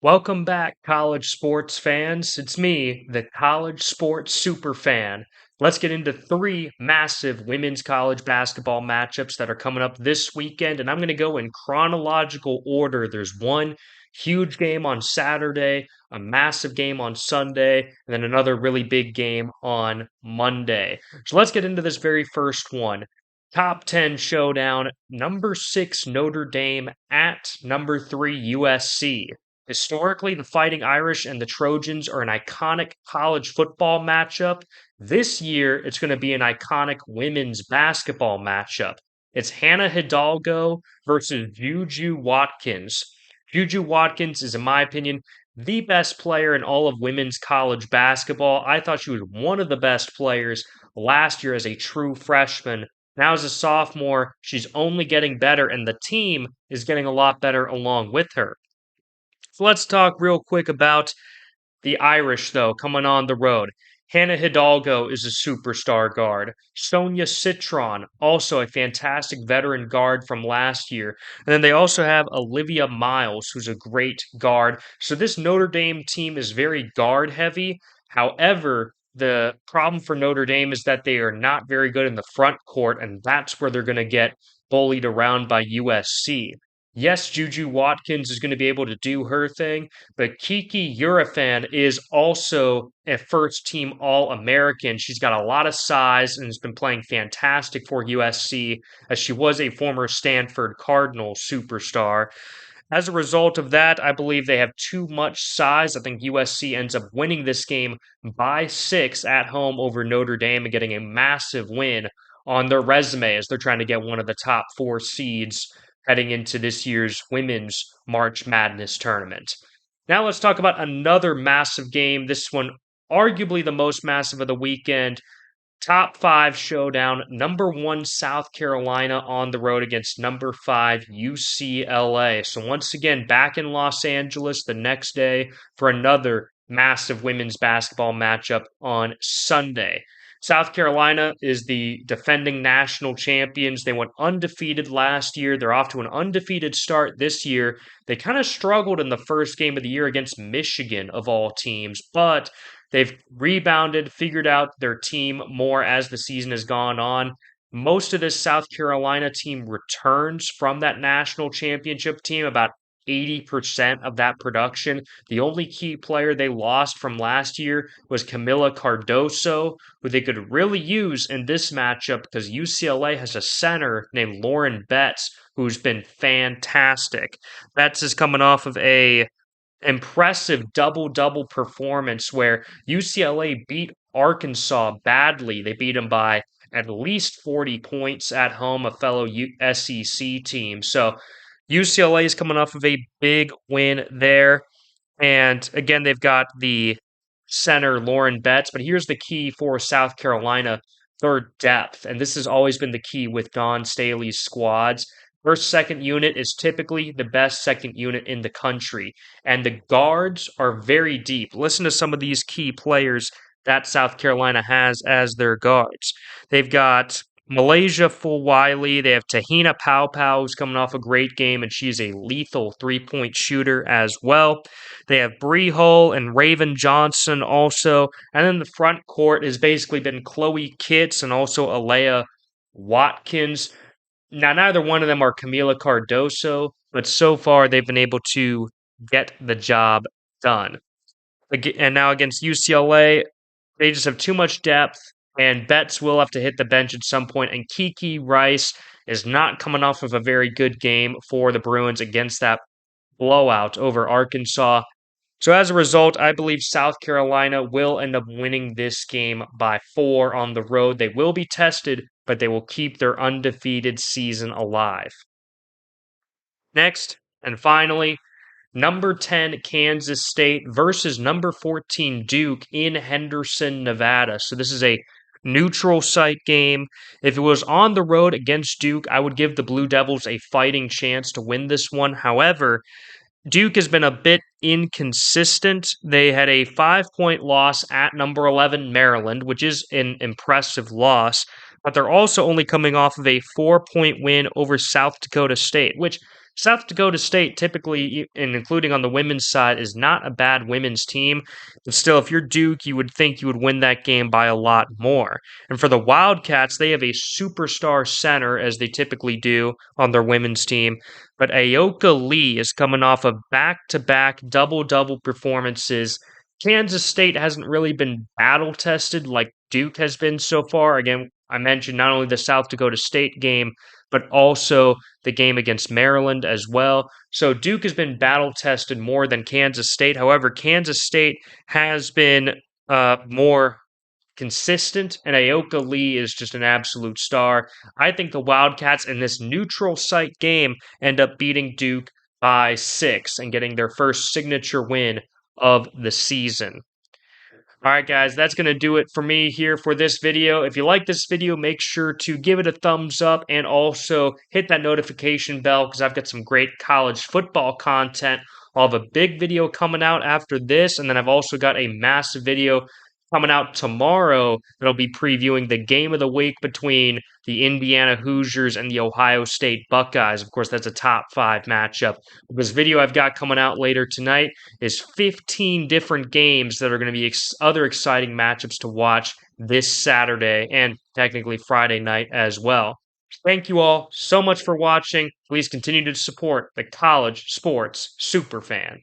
Welcome back, college sports fans. It's me, the college sports super fan. Let's get into three massive women's college basketball matchups that are coming up this weekend, and I'm going to go in chronological order. There's one huge game on Saturday, a massive game on Sunday, and then another really big game on Monday. So let's get into this very first one. Top 10 showdown, number 6 Notre Dame at number 3 USC. Historically, the Fighting Irish and the Trojans are an iconic college football matchup. This year, it's going to be an iconic women's basketball matchup. It's Hannah Hidalgo versus Juju Watkins. Juju Watkins is, in my opinion, the best player in all of women's college basketball. I thought she was one of the best players last year as a true freshman. Now, as a sophomore, she's only getting better, and the team is getting a lot better along with her. So let's talk real quick about the Irish, though, coming on the road. Hannah Hidalgo is a superstar guard. Sonia Citron, also a fantastic veteran guard from last year. And then they also have Olivia Miles, who's a great guard. So this Notre Dame team is very guard heavy. However, the problem for Notre Dame is that they are not very good in the front court, and that's where they're going to get bullied around by USC. Yes, Juju Watkins is going to be able to do her thing, but Kiki Urafan is also a first team All American. She's got a lot of size and has been playing fantastic for USC, as she was a former Stanford Cardinal superstar. As a result of that, I believe they have too much size. I think USC ends up winning this game by 6 at home over Notre Dame and getting a massive win on their resume as they're trying to get one of the top 4 seeds heading into this year's Women's March Madness tournament. Now let's talk about another massive game. This one, arguably the most massive of the weekend. Top 5 showdown. Number 1 South Carolina on the road against number 5 UCLA. So once again, back in Los Angeles the next day for another massive women's basketball matchup on Sunday. South Carolina is the defending national champions. They went undefeated last year. They're off to an undefeated start this year. They kind of struggled in the first game of the year against Michigan, of all teams, but they've rebounded, figured out their team more as the season has gone on. Most of this South Carolina team returns from that national championship team, about 80% of that production. The only key player they lost from last year was Camila Cardoso, who they could really use in this matchup because UCLA has a center named Lauren Betts, who's been fantastic. Betts is coming off of a impressive double-double performance where UCLA beat Arkansas badly. They beat them by at least 40 points at home, a fellow SEC team. So UCLA is coming off of a big win there. And again, they've got the center, Lauren Betts. But here's the key for South Carolina, their depth. And this has always been the key with Dawn Staley's squads. First, second unit is typically the best second unit in the country. And the guards are very deep. Listen to some of these key players that South Carolina has as their guards. They've got Malaysia Fulwiley. They have Tahina Paopao, who's coming off a great game, and she's a lethal three-point shooter as well. They have Bree Hull and Raven Johnson also. And then the front court has basically been Chloe Kitts and also Alea Watkins. Now, neither one of them are Camila Cardoso, but so far they've been able to get the job done. And now against UCLA, they just have too much depth, and Betts will have to hit the bench at some point. And Kiki Rice is not coming off of a very good game for the Bruins against that blowout over Arkansas. So as a result, I believe South Carolina will end up winning this game by 4 on the road. They will be tested, but they will keep their undefeated season alive. Next, and finally, number 10 Kansas State versus number 14 Duke in Henderson, Nevada. So this is a neutral site game. If it was on the road against Duke, I would give the Blue Devils a fighting chance to win this one. However, Duke has been a bit inconsistent. They had a 5-point loss at number 11 Maryland, which is an impressive loss, but they're also only coming off of a 4-point win over South Dakota State, which South Dakota State typically, and including on the women's side, is not a bad women's team. But still, if you're Duke, you would think you would win that game by a lot more. And for the Wildcats, they have a superstar center, as they typically do on their women's team. But Aoka Lee is coming off of back to back double double performances. Kansas State hasn't really been battle tested like Duke has been so far. Again, I mentioned not only the South Dakota State game, but also the game against Maryland as well. So Duke has been battle tested more than Kansas State. However, Kansas State has been more consistent, and Aoka Lee is just an absolute star. I think the Wildcats in this neutral site game end up beating Duke by 6 and getting their first signature win of the season. All right, guys, that's going to do it for me here for this video. If you like this video, make sure to give it a thumbs up and also hit that notification bell because I've got some great college football content. I'll have a big video coming out after this, and then I've also got a massive video coming out tomorrow that'll be previewing the game of the week between the Indiana Hoosiers and the Ohio State Buckeyes. Of course, that's a top 5 matchup. This video I've got coming out later tonight is 15 different games that are going to be other exciting matchups to watch this Saturday and technically Friday night as well. Thank you all so much for watching. Please continue to support the College Sports Superfan.